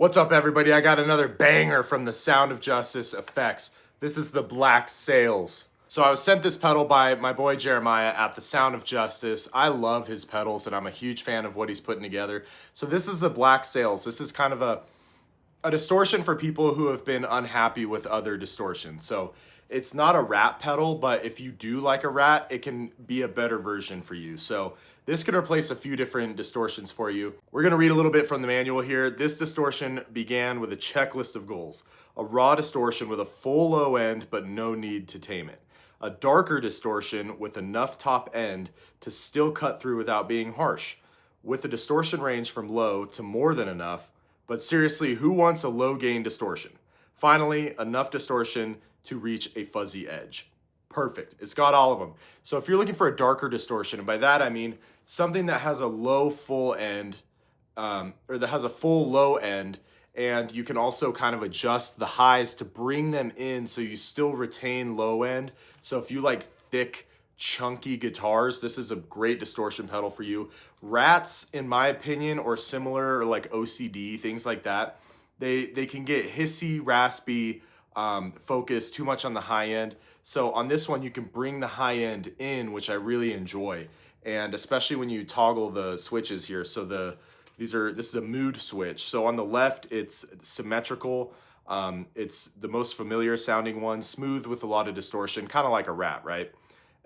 What's up, everybody? I got another banger from the Sound of Justice effects. This is the Black Sails. So I was sent this pedal by my boy Jeremiah at the Sound of Justice. I love his pedals and I'm a huge fan of what he's putting together. So this is the Black Sails. This is kind of a distortion for people who have been unhappy with other distortions. So it's not a rat pedal, but if you do like a rat, it can be a better version for you. So this can replace a few different distortions for you. We're gonna read a little bit from the manual here. This distortion began with a checklist of goals. A raw distortion with a full low end, but no need to tame it. A darker distortion with enough top end to still cut through without being harsh. With a distortion range from low to more than enough, but seriously, who wants a low gain distortion? Finally, enough distortion to reach a fuzzy edge. Perfect, it's got all of them. So if you're looking for a darker distortion, and by that I mean something that has a low full end, or that has a full low end, and you can also kind of adjust the highs to bring them in so you still retain low end. So if you like thick, chunky guitars, this is a great distortion pedal for you. Rats, in my opinion, or similar, or like OCD, things like that, they can get hissy, raspy, focus too much on the high end. So on this one, you can bring the high end in, which I really enjoy. And especially when you toggle the switches here. So this is a mood switch. So on the left, it's symmetrical. It's the most familiar sounding one, smooth with a lot of distortion, kind of like a rat, right?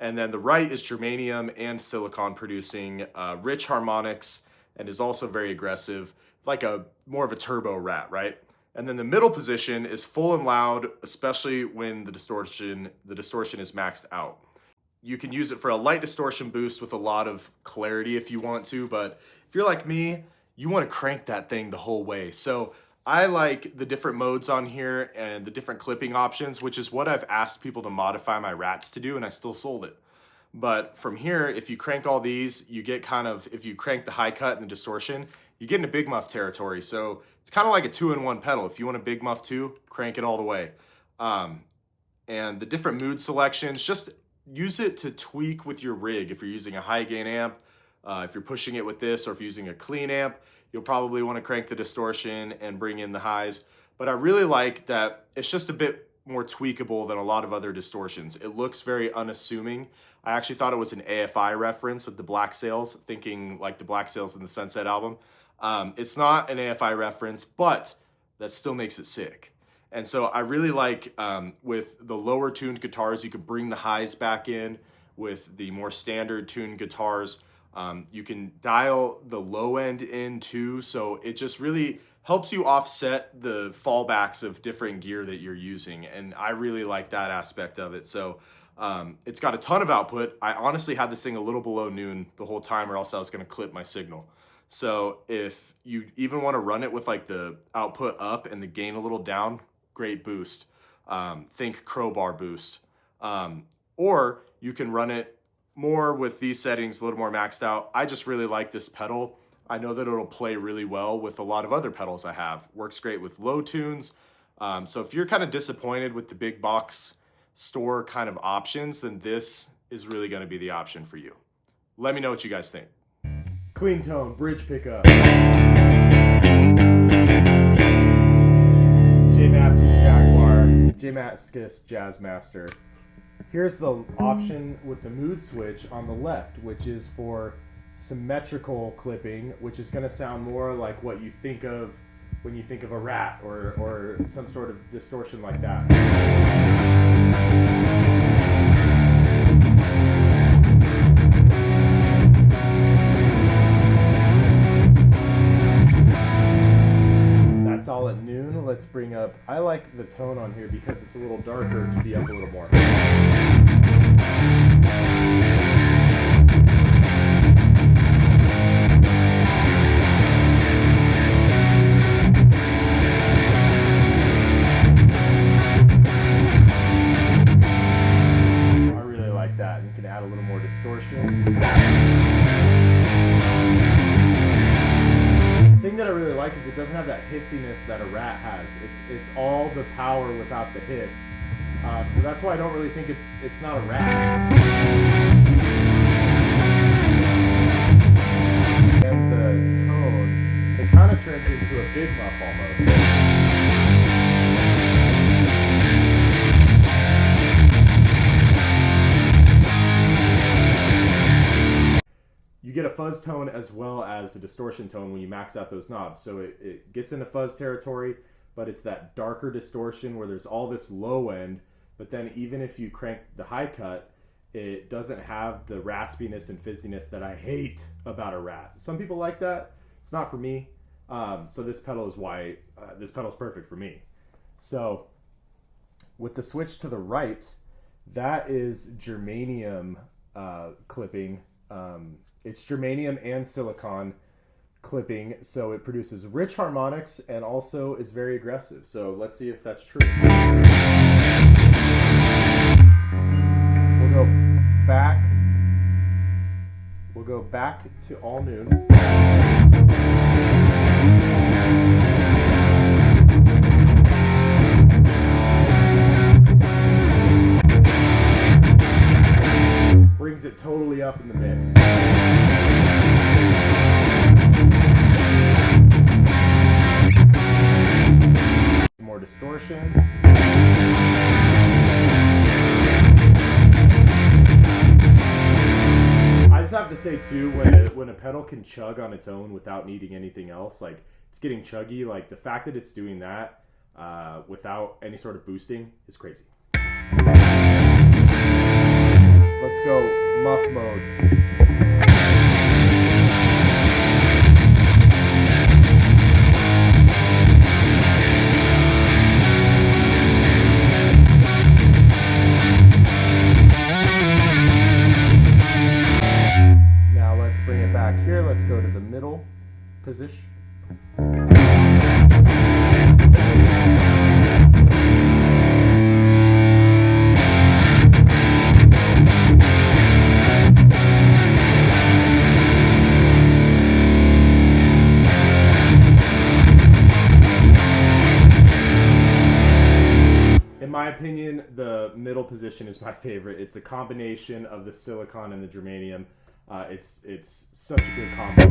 And then the right is germanium and silicon producing rich harmonics and is also very aggressive, like more of a turbo rat, right? And then the middle position is full and loud, especially when the distortion is maxed out. You can use it for a light distortion boost with a lot of clarity if you want to, but if you're like me, you want to crank that thing the whole way. So I like the different modes on here and the different clipping options, which is what I've asked people to modify my rats to do, and I still sold it. But from here, if you crank all these, you get if you crank the high cut and the distortion, you get into big muff territory. So it's kind of like a 2-in-1 pedal. If you want a big muff too, crank it all the way. And the different mood selections, just use it to tweak with your rig. If you're using a high gain amp, if you're pushing it with this, or if you're using a clean amp, you'll probably want to crank the distortion and bring in the highs. But I really like that it's just a bit more tweakable than a lot of other distortions. It looks very unassuming. I actually thought it was an AFI reference with the Black Sails, thinking like the Black Sails in the Sunset album. It's not an AFI reference, but that still makes it sick. And so I really like, with the lower tuned guitars, you can bring the highs back in. With the more standard tuned guitars, you can dial the low end in too. So it just really helps you offset the fallbacks of different gear that you're using. And I really like that aspect of it. So it's got a ton of output. I honestly had this thing a little below noon the whole time, or else I was gonna clip my signal. So if you even wanna run it with like the output up and the gain a little down, great boost. Think crowbar boost. Or you can run it more with these settings, a little more maxed out. I just really like this pedal. I know that it'll play really well with a lot of other pedals I have. Works great with low tunes. So if you're kind of disappointed with the big box store kind of options, then this is really gonna be the option for you. Let me know what you guys think. Clean tone, bridge pickup. J-Mascis Jazzmaster. Here's the option with the mood switch on the left, which is for symmetrical clipping, which is going to sound more like what you think of when you think of a rat or some sort of distortion like that. That's all at noon. Let's bring up, I like the tone on here because it's a little darker to be up a little more. I really like that. You can add a little more distortion. The thing that I really like is it doesn't have that hissiness that a rat has. It's all the power without the hiss. So that's why I don't really think it's not a rat. And the tone, it kind of turns into a big muff almost. You get a fuzz tone as well as a distortion tone when you max out those knobs. So it gets into fuzz territory, but it's that darker distortion where there's all this low end, but then even if you crank the high cut, it doesn't have the raspiness and fizziness that I hate about a Rat. Some people like that. It's not for me. So this pedal is why this pedal is perfect for me. So with the switch to the right, that is Germanium clipping. It's Germanium and silicon clipping, so it produces rich harmonics and also is very aggressive. So let's see if that's true. We'll go back to all noon. Brings it totally up in the mix. More distortion. I just have to say too, when a pedal can chug on its own without needing anything else, like it's getting chuggy, like the fact that it's doing that without any sort of boosting is crazy. Let's go Muff mode. Now let's bring it back here. Let's go to the middle position. In my opinion, the middle position is my favorite. It's a combination of the silicon and the germanium. It's such a good combo.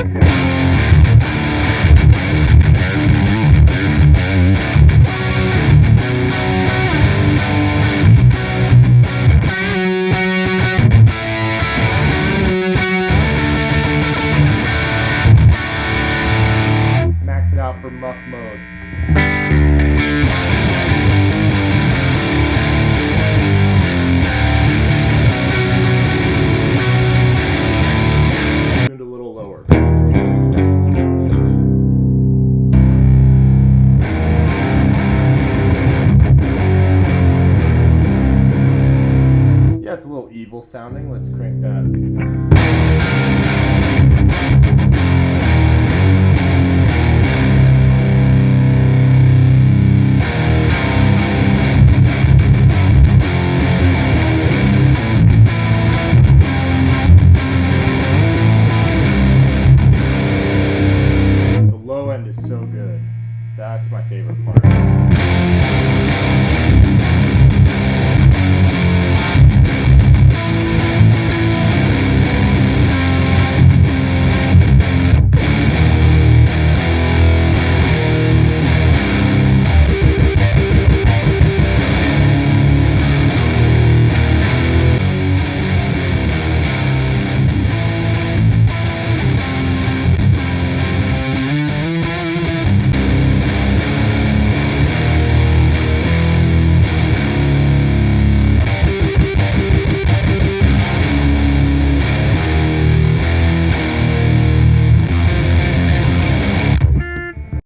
Max it out for Muff mode. It's a little evil sounding. Let's crank that. The low end is so good. That's my favorite part.